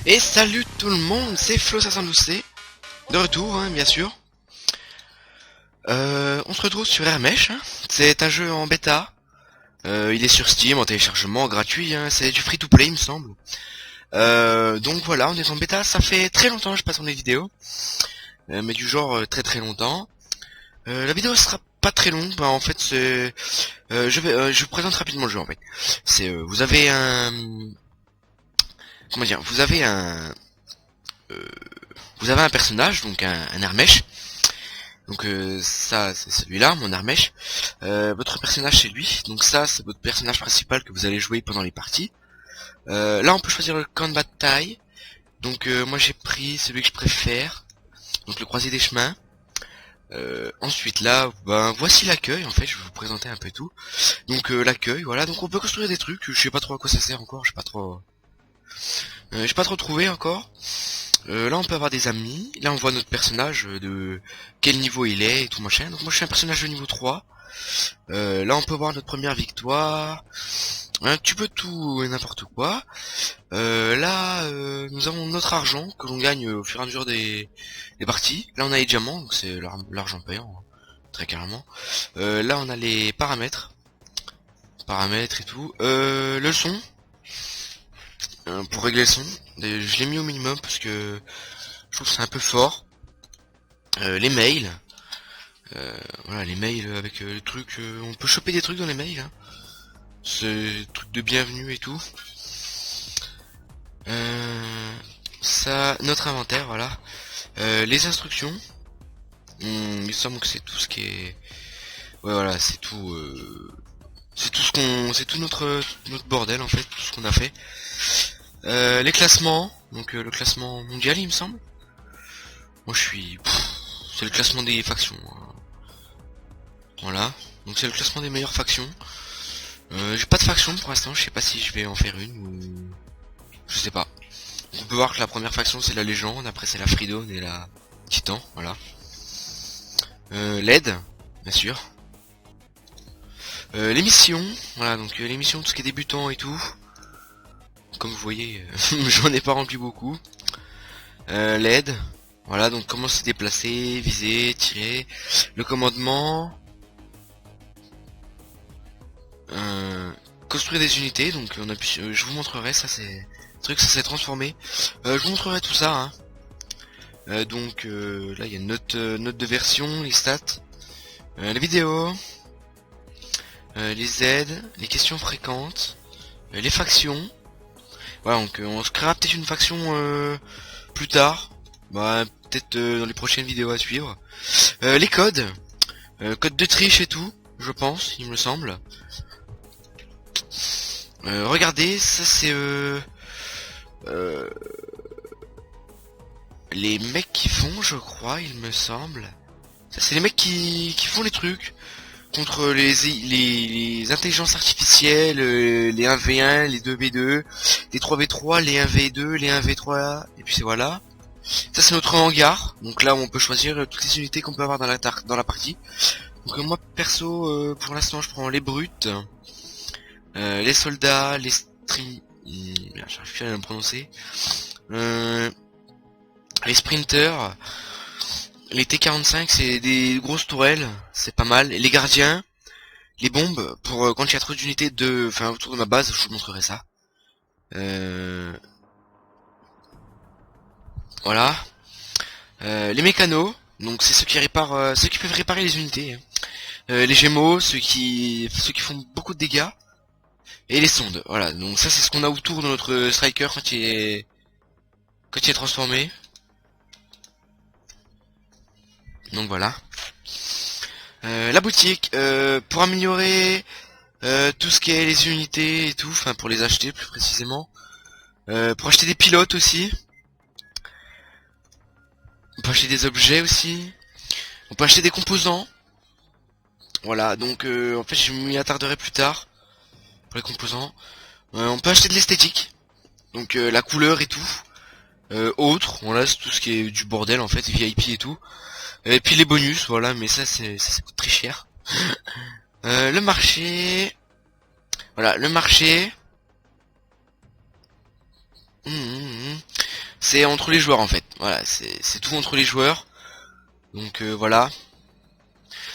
Et salut tout le monde, c'est Flo512C, de retour bien sûr. On se retrouve sur Hermèche, c'est un jeu en bêta. Il est sur Steam en téléchargement gratuit, c'est du free to play il me semble. Donc voilà, on est en bêta, ça fait très longtemps que je passe en des vidéos. Mais du genre très très longtemps. La vidéo sera pas très longue, en fait c'est... je vous présente rapidement le jeu en fait. C'est vous avez un... Comment dire, euh, vous avez un personnage, donc un Hermèche. Donc ça c'est celui-là, mon Hermèche. Votre personnage c'est lui, donc ça c'est votre personnage principal que vous allez jouer pendant les parties. Là on peut choisir le camp de bataille. Donc moi j'ai pris celui que je préfère, donc le croisé des chemins. Ensuite là, voici l'accueil en fait, je vais vous présenter un peu tout. Donc l'accueil, voilà, donc on peut construire des trucs, je sais pas trop à quoi ça sert encore, j'ai pas trop trouvé encore. Là on peut avoir des amis, là on voit notre personnage de quel niveau il est et tout machin. Donc moi je suis un personnage de niveau 3. Là on peut voir notre première victoire, un petit peu tout et n'importe quoi. Là nous avons notre argent que l'on gagne au fur et à mesure des parties. Là on a les diamants, donc c'est l'argent payant, très carrément. Là on a les paramètres et tout. Le son, pour régler le son, je l'ai mis au minimum parce que je trouve que c'est un peu fort. Les mails, voilà, les mails avec le truc, on peut choper des trucs dans les mails, c'est truc de bienvenue et tout. Ça, notre inventaire, voilà. Les instructions, il me semble que c'est tout ce qui est, ouais voilà, c'est tout c'est tout notre bordel en fait, tout ce qu'on a fait. Les classements, donc le classement mondial il me semble. Moi je suis, c'est le classement des factions. Voilà, donc c'est le classement des meilleures factions. J'ai pas de faction pour l'instant, je sais pas si je vais en faire une ou... Je sais pas. On peut voir que la première faction c'est la légende, après c'est la Freedom et la Titan, voilà. L'aide, bien sûr. Les missions, voilà, donc les missions, tout ce qui est débutant et tout. Comme vous voyez, j'en ai pas rempli beaucoup. L'aide, voilà, donc comment se déplacer, viser, tirer. Le commandement. Construire des unités, donc on appuie, je vous montrerai, ça c'est truc, ça s'est transformé. Je vous montrerai tout ça. Donc là il y a une note de version, les stats, les vidéos, les aides, les questions fréquentes, les factions. Voilà, donc on se créera peut-être une faction plus tard, peut-être dans les prochaines vidéos à suivre. Les codes, code de triche et tout, je pense, il me semble. Regardez, ça c'est les mecs qui font, je crois, il me semble. Ça c'est les mecs qui font les trucs contre les intelligences artificielles, les 1v1, les 2v2, les 3v3, les 1v2, les 1v3, et puis c'est voilà. Ça c'est notre hangar, donc là on peut choisir toutes les unités qu'on peut avoir dans la partie. Donc moi perso, pour l'instant je prends les brutes, les soldats, les j'arrive plus à me prononcer, les sprinters, les T45 c'est des grosses tourelles, c'est pas mal, et les gardiens, les bombes, pour quand il y a trop d'unités autour de ma base, je vous montrerai ça. Voilà. Les mécanos, donc c'est ceux qui réparent, ceux qui peuvent réparer les unités. Les gémeaux, ceux qui font beaucoup de dégâts. Et les sondes, voilà. Donc ça c'est ce qu'on a autour de notre striker quand il est transformé. Donc voilà. La boutique, pour améliorer tout ce qui est les unités et tout, enfin pour les acheter plus précisément. Pour acheter des pilotes aussi. On peut acheter des objets aussi. On peut acheter des composants. Voilà, donc en fait je m'y attarderai plus tard. Pour les composants. On peut acheter de l'esthétique. Donc la couleur et tout. Autre, voilà, c'est tout ce qui est du bordel en fait, VIP et tout. Et puis les bonus, voilà, mais ça coûte très cher. Le marché. Voilà, le marché. C'est entre les joueurs en fait. Voilà, c'est tout entre les joueurs. Donc voilà.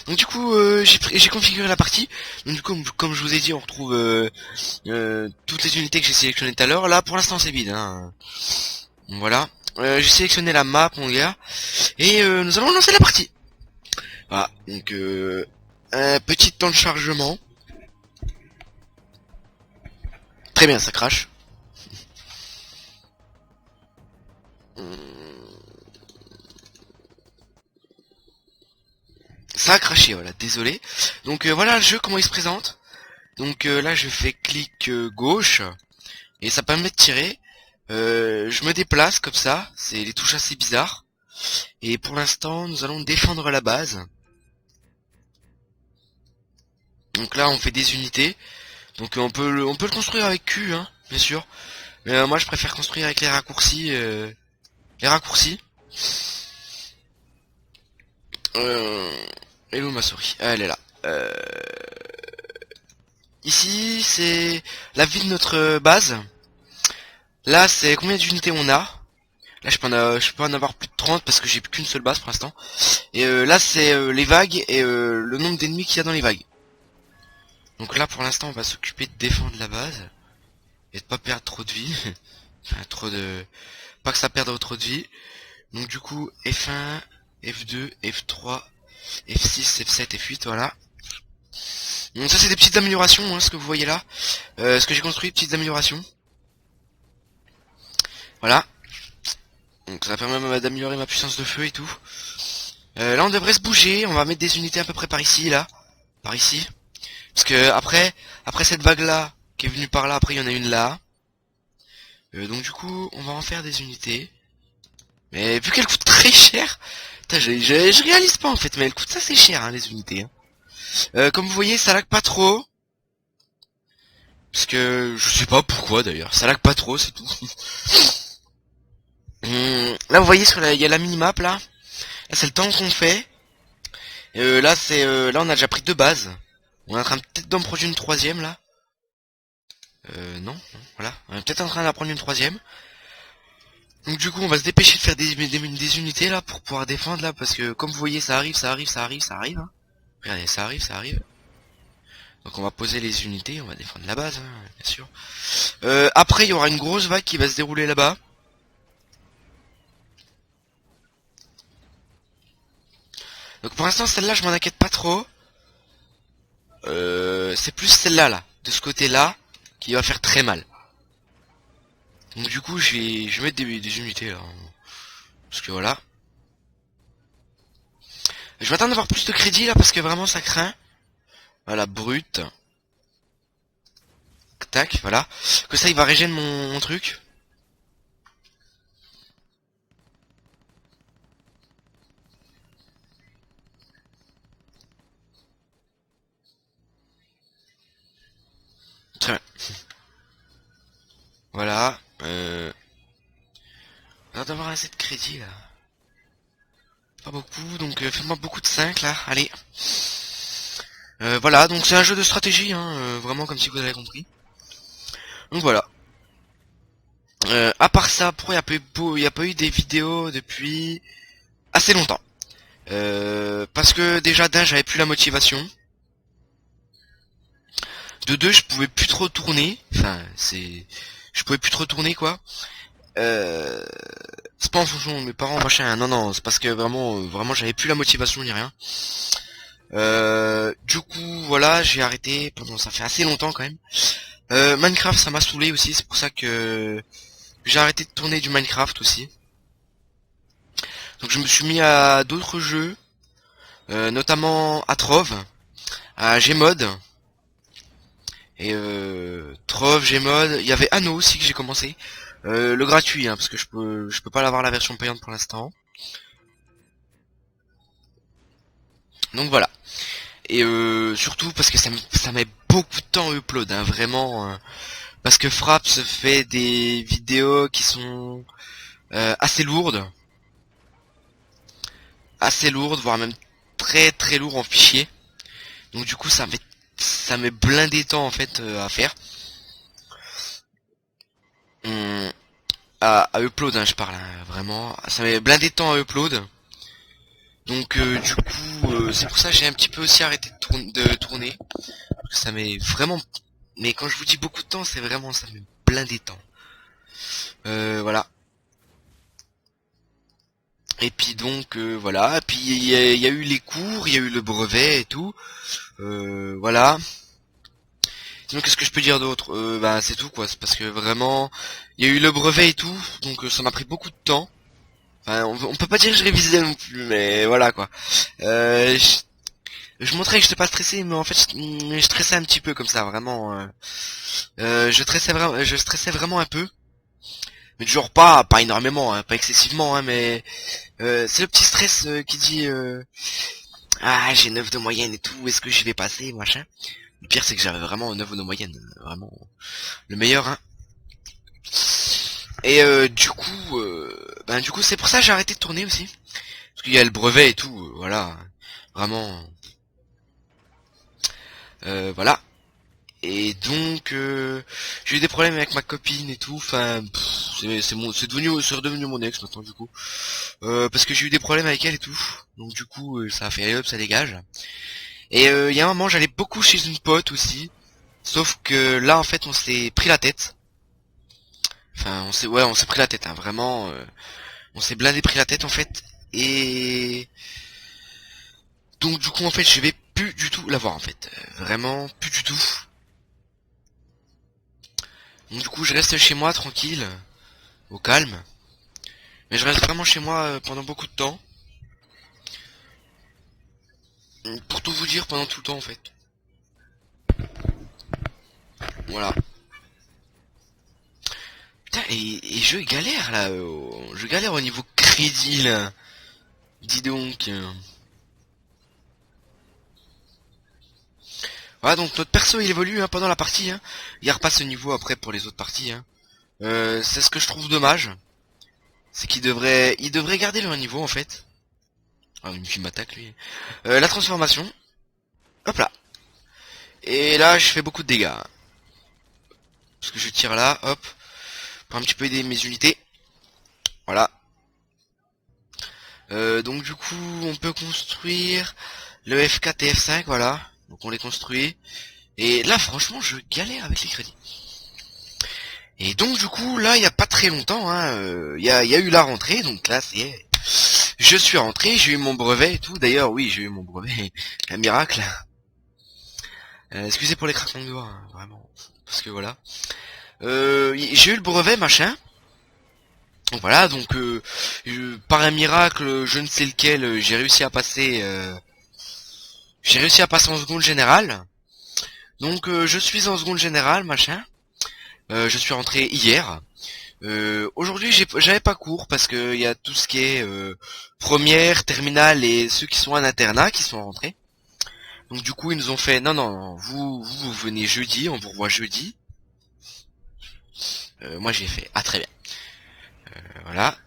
Donc du coup j'ai configuré la partie. Donc du coup comme je vous ai dit, on retrouve toutes les unités que j'ai sélectionnées tout à l'heure. Là pour l'instant c'est vide, hein. Donc, voilà. J'ai sélectionné la map mon gars. Et nous allons lancer la partie. Voilà. Donc un petit temps de chargement. Très bien, ça crache. Ça a craché, voilà, désolé. Donc voilà le jeu, comment il se présente. Donc là je fais clic gauche et ça permet de tirer. Je me déplace comme ça, c'est les touches assez bizarres. Et pour l'instant nous allons défendre la base. Donc là on fait des unités. Donc on peut le construire avec Q, hein, bien sûr. Mais moi je préfère construire avec les raccourcis. Les raccourcis. Elle est où ma souris? Ah, elle est là. Ici c'est la vie de notre base. Là c'est combien d'unités on a. Là je peux en avoir plus de 30 parce que j'ai plus qu'une seule base pour l'instant. Et là c'est les vagues et le nombre d'ennemis qu'il y a dans les vagues. Donc là pour l'instant on va s'occuper de défendre la base. Et de pas perdre trop de vie. Enfin pas que ça perde trop de vie. Donc du coup F1, F2, F3, F6, F7, F8, voilà. Donc ça c'est des petites améliorations, hein, ce que vous voyez là. Ce que j'ai construit, petites améliorations. Voilà. Donc ça permet d'améliorer ma puissance de feu et tout. Là on devrait se bouger, on va mettre des unités à peu près par ici, là. Par ici. Parce que après cette vague là, qui est venue par là, après il y en a une là. Donc du coup, on va en faire des unités. Mais vu qu'elle coûte très cher, je réalise pas en fait, mais elle coûte assez cher, hein, les unités. Hein. Comme vous voyez, ça lag pas trop. Parce que je sais pas pourquoi d'ailleurs, ça lag pas trop, c'est tout. Là vous voyez il y a la minimap là. Là c'est le temps qu'on fait. Là là on a déjà pris 2 bases. On est en train peut-être d'en prendre une troisième là. Non, voilà. On est peut-être en train d'en prendre une troisième. Donc du coup on va se dépêcher de faire des unités là pour pouvoir défendre là. Parce que comme vous voyez ça arrive. Hein. Regardez, ça arrive. Donc on va poser les unités, on va défendre la base, hein, bien sûr. Après il y aura une grosse vague qui va se dérouler là-bas. Donc pour l'instant celle-là je m'en inquiète pas trop. C'est plus celle-là là, de ce côté-là, qui va faire très mal. Donc du coup je vais mettre des unités là. Parce que voilà. Je vais attendre d'avoir plus de crédit là parce que vraiment ça craint. Voilà, brut. Tac, voilà. Que ça il va régénérer mon truc. Très bien. Voilà. On va d'avoir assez de crédit là. Pas beaucoup, donc faites-moi beaucoup de 5 là, allez. Voilà, donc c'est un jeu de stratégie, hein, vraiment comme si vous avez compris. Donc voilà. À part ça, pourquoi il n'y a pas eu des vidéos depuis assez longtemps. Parce que déjà d'un, j'avais plus la motivation. De deux, je pouvais plus trop tourner. Enfin, je pouvais plus trop tourner quoi. C'est pas en fonction de mes parents machin. Non, c'est parce que vraiment j'avais plus la motivation ni rien. Du coup, voilà, j'ai arrêté pendant ça fait assez longtemps quand même. Minecraft, ça m'a saoulé aussi, c'est pour ça que j'ai arrêté de tourner du Minecraft aussi. Donc je me suis mis à d'autres jeux, notamment à Trove, à Gmod. Et Trove, Gmod, il y avait Anno aussi que j'ai commencé. Le gratuit, hein, parce que je peux pas l'avoir la version payante pour l'instant. Donc voilà. Et surtout parce que ça met beaucoup de temps à upload, hein, vraiment. Parce que Fraps fait des vidéos qui sont assez lourdes. Assez lourdes, voire même très très lourd en fichier. Donc du coup ça met blindé temps en fait à faire. à upload, hein, je parle, hein, vraiment. Ça met blindé de temps à upload. Donc du coup, c'est pour ça que j'ai un petit peu aussi arrêté de tourner. Ça met vraiment... Mais quand je vous dis beaucoup de temps, c'est vraiment, ça met blindé de temps. Voilà. Et puis donc, voilà. Et puis il y a eu les cours, il y a eu le brevet et tout. Voilà. Sinon, qu'est-ce que je peux dire d'autre? Bah c'est tout quoi. C'est parce que vraiment, il y a eu le brevet et tout. Donc ça m'a pris beaucoup de temps. Enfin, on peut pas dire que je révisais non plus, mais voilà quoi. Je montrais que je n'étais pas stressé, mais en fait, je stressais un petit peu comme ça, vraiment. Je stressais vraiment un peu, mais toujours pas énormément, hein, pas excessivement, hein, mais c'est le petit stress qui dit ah j'ai 9 de moyenne et tout, est-ce que j'y vais passer, machin. Le pire c'est que j'avais vraiment 9 de moyenne, vraiment le meilleur, hein. Et du coup c'est pour ça que j'ai arrêté de tourner aussi, parce qu'il y a le brevet et tout, voilà, vraiment. Voilà. Et donc j'ai eu des problèmes avec ma copine et tout. Enfin, c'est redevenu mon ex maintenant du coup. Parce que j'ai eu des problèmes avec elle et tout. Donc du coup ça a fait hop, ça dégage. Et il y a un moment j'allais beaucoup chez une pote aussi. Sauf que là en fait on s'est pris la tête. Enfin on s'est pris la tête, hein, vraiment. On s'est blindé pris la tête en fait. Et donc du coup en fait je vais plus du tout la voir en fait. Vraiment plus du tout. Donc du coup je reste chez moi tranquille, au calme. Mais je reste vraiment chez moi pendant beaucoup de temps. Pour tout vous dire, pendant tout le temps en fait. Voilà. Putain, et je galère là. Je galère au niveau crédit là. Dis donc. Voilà, donc notre perso il évolue, hein, pendant la partie. Hein. Il repasse ce niveau après pour les autres parties. Hein. C'est ce que je trouve dommage. C'est il devrait garder le niveau en fait. Ah, une fille m'attaque lui. La transformation. Hop là. Et là je fais beaucoup de dégâts. Hein. Parce que je tire là, hop. Pour un petit peu aider mes unités. Voilà. Donc du coup on peut construire le F4 et F5, voilà. Donc on les construit. Et là franchement je galère avec les crédits. Et donc du coup là il y a pas très longtemps, hein, il y a eu la rentrée, donc là c'est... Je suis rentré, j'ai eu mon brevet et tout. D'ailleurs oui j'ai eu mon brevet, un miracle. Excusez pour les craquements de doigts, hein, vraiment. Parce que voilà. J'ai eu le brevet machin. Voilà, donc par un miracle, je ne sais lequel, j'ai réussi à passer en seconde générale. Donc je suis en seconde générale, machin. Je suis rentré hier. Aujourd'hui j'avais pas cours parce que il y a tout ce qui est première, terminale et ceux qui sont en internat qui sont rentrés. Donc du coup ils nous ont fait non, vous venez jeudi, on vous revoit jeudi. Moi j'ai fait ah très bien. Voilà.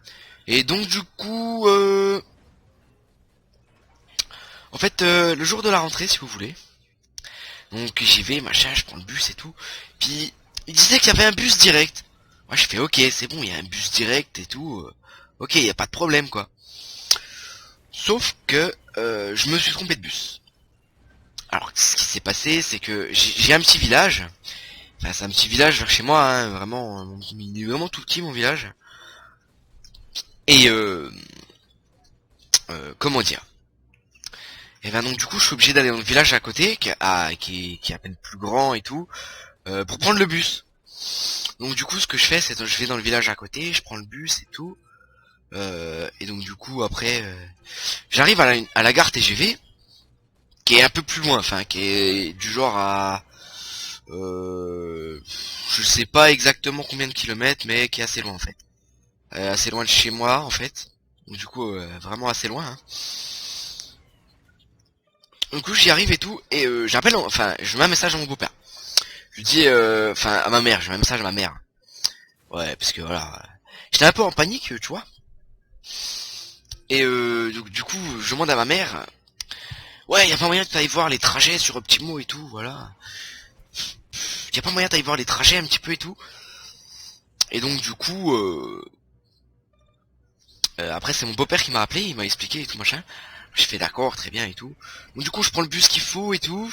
Et donc du coup en fait le jour de la rentrée si vous voulez. Donc j'y vais, machin, je prends le bus et tout. Puis il disait qu'il y avait un bus direct. Moi je fais ok, c'est bon, il y a un bus direct et tout. Ok, il y a pas de problème quoi. Sauf que je me suis trompé de bus. Alors ce qui s'est passé, c'est que j'ai un petit village. Enfin c'est un petit village vers chez moi, hein, vraiment, il est vraiment tout petit mon village. Et comment dire? Et ben donc du coup je suis obligé d'aller dans le village à côté, qui est à peine plus grand et tout, pour prendre le bus. Donc du coup ce que je fais c'est que je vais dans le village à côté, je prends le bus et tout. Et donc du coup après j'arrive à la gare TGV qui est un peu plus loin, enfin qui est du genre à je sais pas exactement combien de kilomètres mais qui est assez loin en fait. Assez loin de chez moi en fait. Donc du coup vraiment assez loin. Hein. Du coup j'y arrive et tout et j'appelle, enfin je mets un message à mon beau-père. Je lui dis enfin à ma mère, je mets un message à ma mère. Ouais parce que voilà, j'étais un peu en panique tu vois. Et donc, du coup je demande à ma mère, ouais y a pas moyen que t'ailles voir les trajets sur Optimo et tout, voilà. Y a pas moyen que t'ailles voir les trajets un petit peu et tout. Et donc du coup, après c'est mon beau-père qui m'a appelé, il m'a expliqué et tout machin. Je fais d'accord, très bien et tout. Donc du coup je prends le bus qu'il faut et tout.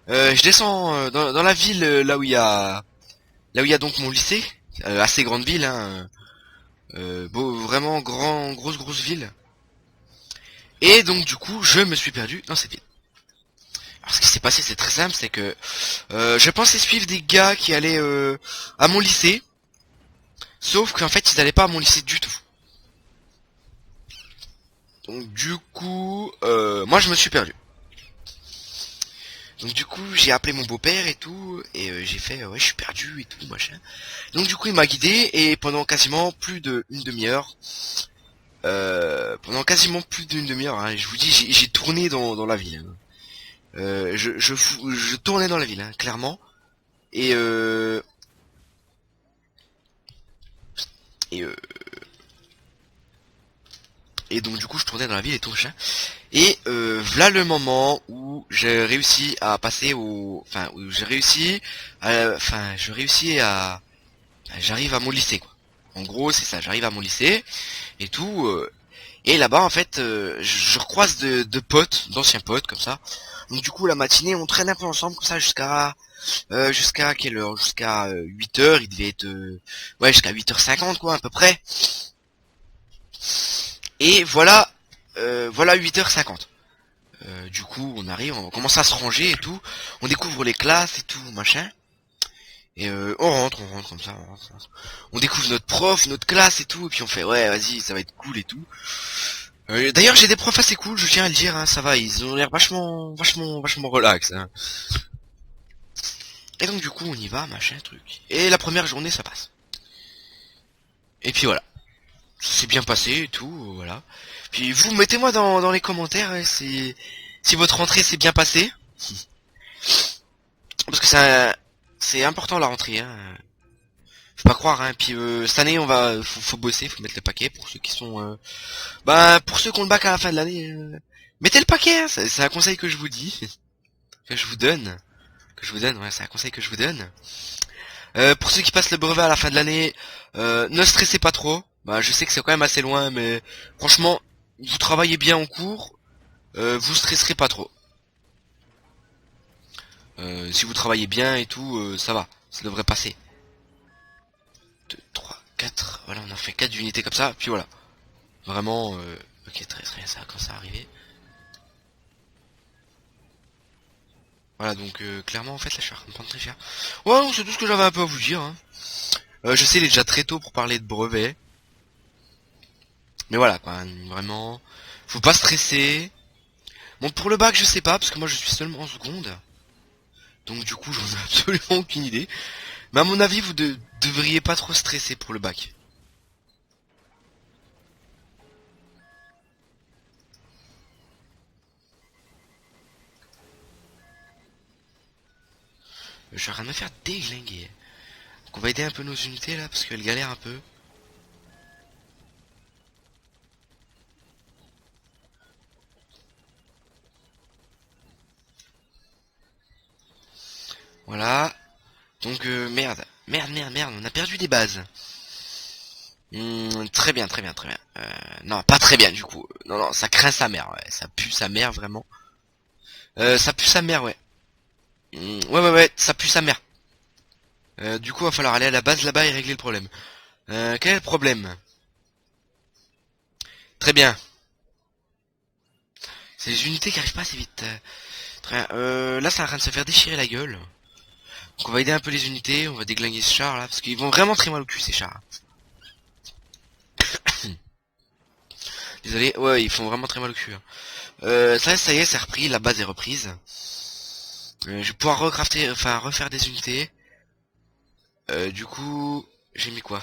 Je descends dans la ville là où il y a donc mon lycée, assez grande ville, hein, vraiment grosse ville. Et donc du coup je me suis perdu dans cette ville. Alors ce qui s'est passé c'est très simple, c'est que je pensais suivre des gars qui allaient à mon lycée, sauf qu'en fait ils allaient pas à mon lycée du tout. Donc du coup moi je me suis perdu. Donc du coup j'ai appelé mon beau-père et tout, et j'ai fait ouais je suis perdu et tout machin. Donc du coup il m'a guidé et pendant quasiment plus d'une demi-heure, hein, je vous dis j'ai tourné dans la ville. Hein. Je tournais dans la ville, hein, clairement. Et et, euh, et donc du coup je tournais dans la ville et tout machin. Et voilà le moment où j'ai réussi à passer enfin où j'ai réussi, enfin je réussis à, j'arrive à mon lycée quoi. En gros c'est ça, j'arrive à mon lycée et tout. Et là-bas en fait je recroise de potes, d'anciens potes comme ça. Donc du coup la matinée on traîne un peu ensemble comme ça jusqu'à quelle heure? Jusqu'à 8 heures, il devait être ouais jusqu'à 8h50 quoi à peu près. Et voilà 8h50. Du coup on arrive, on commence à se ranger et tout, on découvre les classes et tout machin. Et on rentre comme ça, on découvre notre prof, notre classe et tout, et puis on fait ouais vas-y ça va être cool et tout. D'ailleurs j'ai des profs assez cool, je tiens à le dire, hein, ça va, ils ont l'air vachement relax. Hein. Et donc du coup on y va, machin, truc. Et la première journée ça passe. Et puis voilà, ça s'est bien passé et tout, voilà. Puis vous mettez-moi dans les commentaires si votre rentrée s'est bien passée. Parce que c'est important la rentrée, hein. Faut pas croire, hein. Puis cette année faut bosser, faut mettre le paquet pour ceux qui sont pour ceux qui ont le bac à la fin de l'année. Mettez le paquet, hein, c'est un conseil que je vous dis, que je vous donne, ouais, c'est un conseil que je vous donne. Pour ceux qui passent le brevet à la fin de l'année, ne stressez pas trop. Bah, je sais que c'est quand même assez loin, mais franchement, vous travaillez bien en cours, vous stresserez pas trop. Si vous travaillez bien et tout, ça va, ça devrait passer. 2, 3, 4, voilà, on a fait 4 unités comme ça, puis voilà. Vraiment, ok, très bien, ça commence à arriver. Voilà, donc clairement, en fait, là, je suis en train de prendre très cher. Ouais, non, c'est tout ce que j'avais un peu à vous dire. Hein. Je sais, il est déjà très tôt pour parler de brevet. Mais voilà, quoi, vraiment, faut pas stresser. Bon, pour le bac, je sais pas, parce que moi, je suis seulement en seconde. Donc, du coup, j'en ai absolument aucune idée. Mais à mon avis, vous devriez pas trop stresser pour le bac. Je suis en train de me faire déglinguer. Donc, on va aider un peu nos unités, là, parce qu'elles galèrent un peu. Voilà. Donc, merde, on a perdu des bases. Très bien. Non, pas très bien, du coup. Non, ça craint sa mère, ouais. Ça pue sa mère, vraiment. Ça pue sa mère, ouais. Ouais, ça pue sa mère. Du coup, va falloir aller à la base là-bas et régler le problème. Quel est le problème? Très bien. C'est les unités qui arrivent pas assez vite. Très bien. Là, ça est en train de se faire déchirer la gueule. Donc on va aider un peu les unités, on va déglinguer ce char là, parce qu'ils vont vraiment très mal au cul ces chars. Désolé, ouais, ils font vraiment très mal au cul. Hein. Ça y est, c'est repris, la base est reprise. Je vais pouvoir refaire des unités. Du coup, j'ai mis quoi?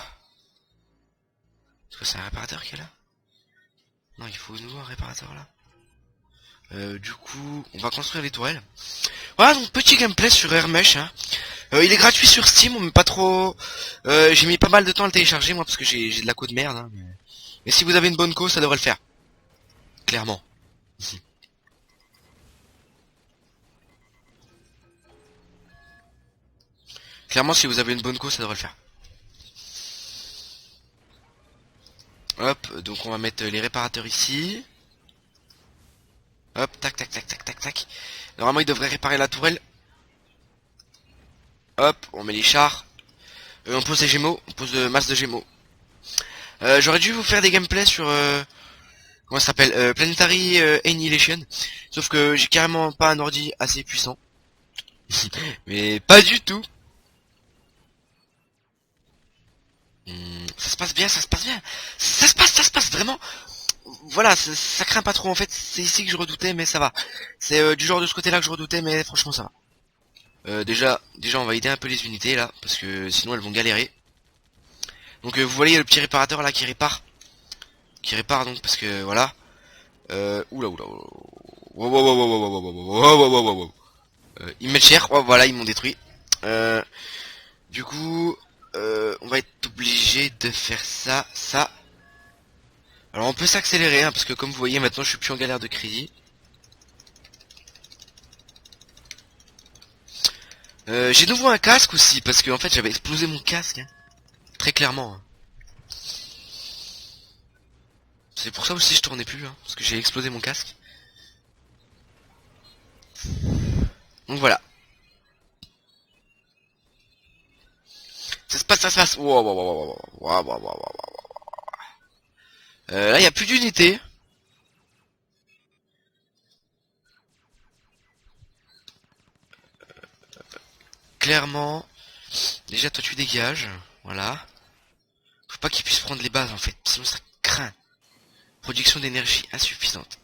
Est-ce que c'est un réparateur qui est là? Non, il faut nouveau un réparateur là. Du coup, on va construire les tourelles. Voilà, donc petit gameplay sur Airmesh. Hein. Il est gratuit sur Steam, on met pas trop. J'ai mis pas mal de temps à le télécharger moi parce que j'ai de la co de merde. Hein, mais si vous avez une bonne co, ça devrait le faire. Clairement. Clairement, si vous avez une bonne co, ça devrait le faire. Hop, donc on va mettre les réparateurs ici. Hop, tac, tac, tac, tac, tac, tac. Normalement, ils devraient réparer la tourelle. Hop, on met les chars. On pose les gémeaux, on pose le masse de gémeaux. J'aurais dû vous faire des gameplays sur... comment ça s'appelle, Planetary Annihilation. Sauf que j'ai carrément pas un ordi assez puissant. Mais pas du tout. Ça se passe bien, ça se passe bien. Ça se passe vraiment. Voilà, ça craint pas trop en fait. C'est ici que je redoutais, mais ça va. C'est du genre de ce côté-là que je redoutais, mais franchement ça va. Déjà, on va aider un peu les unités là, parce que sinon elles vont galérer. Donc vous voyez le petit réparateur là qui répare. Donc parce que voilà. Oula. Ils mettent cher. Oh, voilà, ils m'ont détruit. Du coup, on va être obligé de faire ça. Alors on peut s'accélérer, hein, parce que comme vous voyez maintenant je suis plus en galère de crédit. J'ai de nouveau un casque aussi, parce que en fait j'avais explosé mon casque, hein, très clairement. Hein. C'est pour ça aussi je tournais plus, hein, parce que j'ai explosé mon casque. Donc voilà. Ça se passe. Là il y a plus d'unités. Clairement. Déjà toi tu dégages. Voilà. Faut pas qu'ils puissent prendre les bases en fait, sinon ça craint. Production d'énergie insuffisante.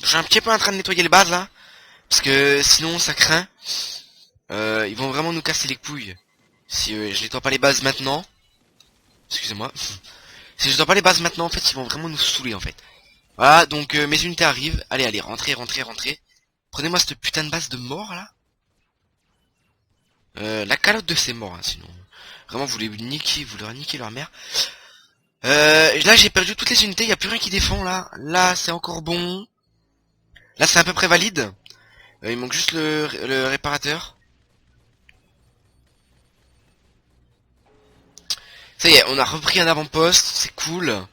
Je suis un petit peu en train de nettoyer les bases là. Parce que sinon ça craint. Ils vont vraiment nous casser les couilles. Si je nettoie pas les bases maintenant. Excusez-moi. Si je nettoie pas les bases maintenant, en fait, ils vont vraiment nous saouler en fait. Voilà, donc mes unités arrivent. Allez, rentrez. Prenez-moi cette putain de base de mort là. La calotte de ces morts, hein, sinon. Vraiment, vous leur niquez leur mère. Là, j'ai perdu toutes les unités, il y a plus rien qui défend là. Là, c'est encore bon. Là, c'est à peu près valide. Il manque juste le réparateur. Ça y est, on a repris un avant-poste, c'est cool.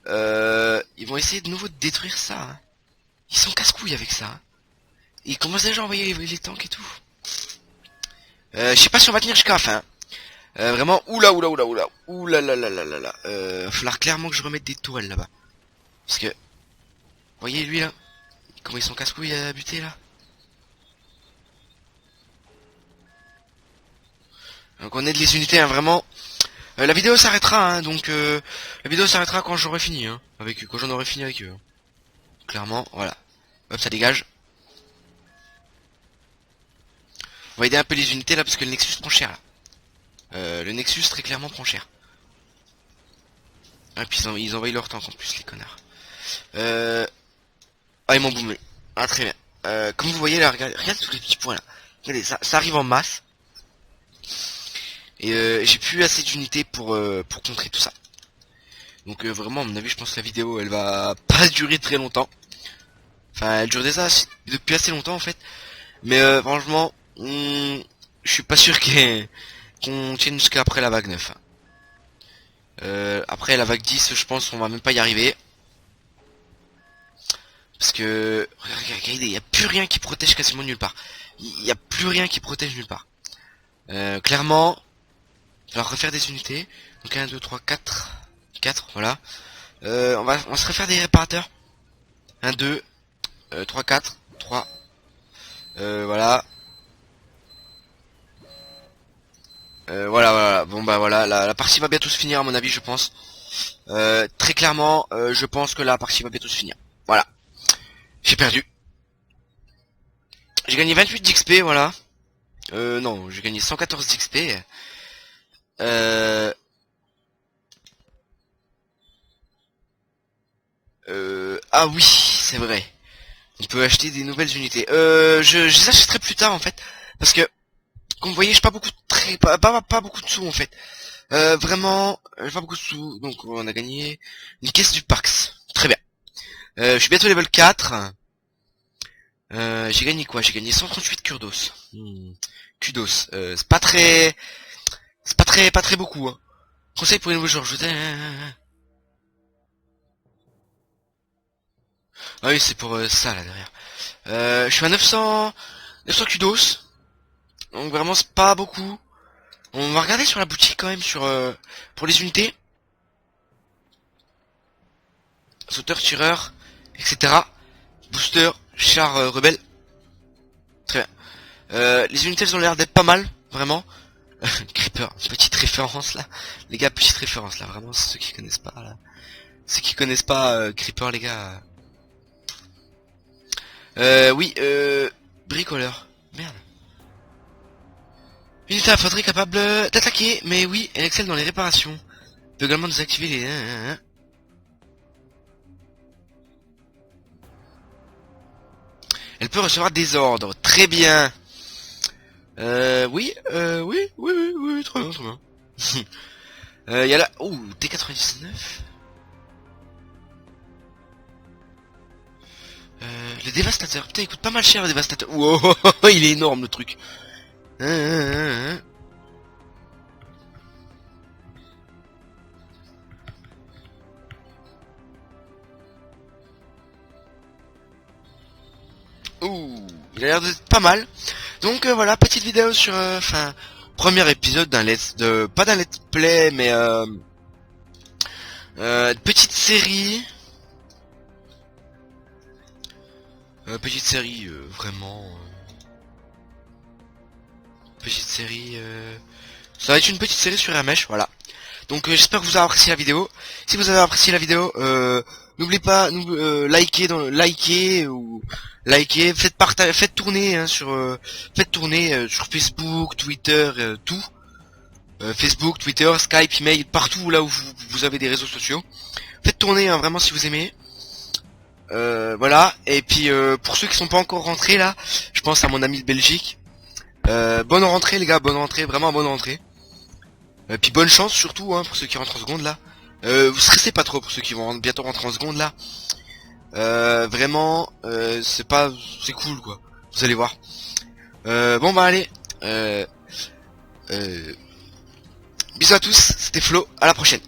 Ils vont essayer de nouveau de détruire ça. Hein. Ils sont casse-couilles avec ça. Hein. Ils commencent déjà à envoyer les tanks et tout. Je sais pas si on va tenir jusqu'à la fin. Vraiment, oula. Falloir clairement que je remette des tourelles là-bas. Parce que, voyez lui là, comment ils sont casse-couilles à buter là. Donc on aide les unités, hein, vraiment. La vidéo s'arrêtera, hein, donc la vidéo s'arrêtera quand j'aurai fini, hein, quand j'en aurai fini avec eux. Clairement, voilà. Hop, ça dégage. On va aider un peu les unités là parce que le Nexus prend cher là. Le Nexus très clairement prend cher. Ah puis ils envoient leur tank en plus les connards. Ah ils m'ont boumé. Ah très bien. Comme vous voyez là, regardez tous les petits points là. Regardez, ça arrive en masse. Et j'ai plus assez d'unités pour contrer tout ça. Donc vraiment à mon avis je pense que la vidéo elle va pas durer très longtemps. Enfin elle dure déjà depuis assez longtemps en fait. Mais franchement je suis pas sûr qu'on tienne jusqu'à après la vague 9. Après la vague 10 je pense qu'on va même pas y arriver. Parce que regardez, il y a plus rien qui protège quasiment nulle part. Il y a plus rien qui protège nulle part. Clairement, il va falloir refaire des unités. Donc 1, 2, 3, 4. 4, voilà. On va se refaire des réparateurs. 1, 2, 3, 4, 3. Voilà. Voilà. Bon bah voilà, la partie va bientôt se finir à mon avis, je pense. Très clairement, je pense que la partie va bientôt se finir. Voilà. J'ai perdu. J'ai gagné 28 d'XP, voilà. Non, j'ai gagné 114 d'XP. Ah oui, c'est vrai. On peut acheter des nouvelles unités. Je les achèterai plus tard en fait, parce que comme vous voyez, j'ai pas beaucoup pas beaucoup de sous en fait. Vraiment, j'ai pas beaucoup de sous, donc on a gagné une caisse du Pax. Très bien. Je suis bientôt level 4. J'ai gagné quoi? J'ai gagné 138 Kurdos. Kudos. C'est pas très pas très beaucoup, hein. Conseil pour les nouveaux joueurs, Ah oui, c'est pour ça, là, derrière. Je suis à 900 kudos. Donc vraiment, c'est pas beaucoup. On va regarder sur la boutique, quand même, pour les unités. Sauteur, tireur, etc. Booster, char rebelle. Très bien. Les unités, elles ont l'air d'être pas mal, vraiment. Creeper, petite référence là. Les gars, petite référence là, vraiment, c'est ceux qui connaissent pas là. Ceux qui connaissent pas Creeper, les gars. Oui, bricoleur. Merde. Unité d'infanterie capable d'attaquer, mais oui, elle excelle dans les réparations. Peut également désactiver les... Elle peut recevoir des ordres. Très bien. Oui, oui, très bien, très bien. Y a la... Ouh, T99. Le dévastateur. Putain, il coûte pas mal cher le dévastateur. Wow, il est énorme le truc. Ouh, il a l'air d'être pas mal. Donc voilà, petite vidéo sur, premier épisode pas d'un let's play, mais petite série. Petite série, vraiment. Petite série. Ça va être une petite série sur Ramesh, voilà. Donc j'espère que vous avez apprécié la vidéo. Si vous avez apprécié la vidéo, n'oubliez pas, likez, faites tourner hein, faites tourner sur Facebook, Twitter, tout. Facebook, Twitter, Skype, email, partout là où vous avez des réseaux sociaux. Faites tourner hein, vraiment si vous aimez. Voilà. Et puis pour ceux qui sont pas encore rentrés là, je pense à mon ami de Belgique. Bonne rentrée les gars, bonne rentrée, vraiment bonne rentrée. Puis bonne chance surtout hein, pour ceux qui rentrent en seconde là. Vous stressez pas trop pour ceux qui vont bientôt rentrer en seconde là. Vraiment, c'est cool quoi. Vous allez voir. Bon bah allez. Bisous à tous, c'était Flo, à la prochaine.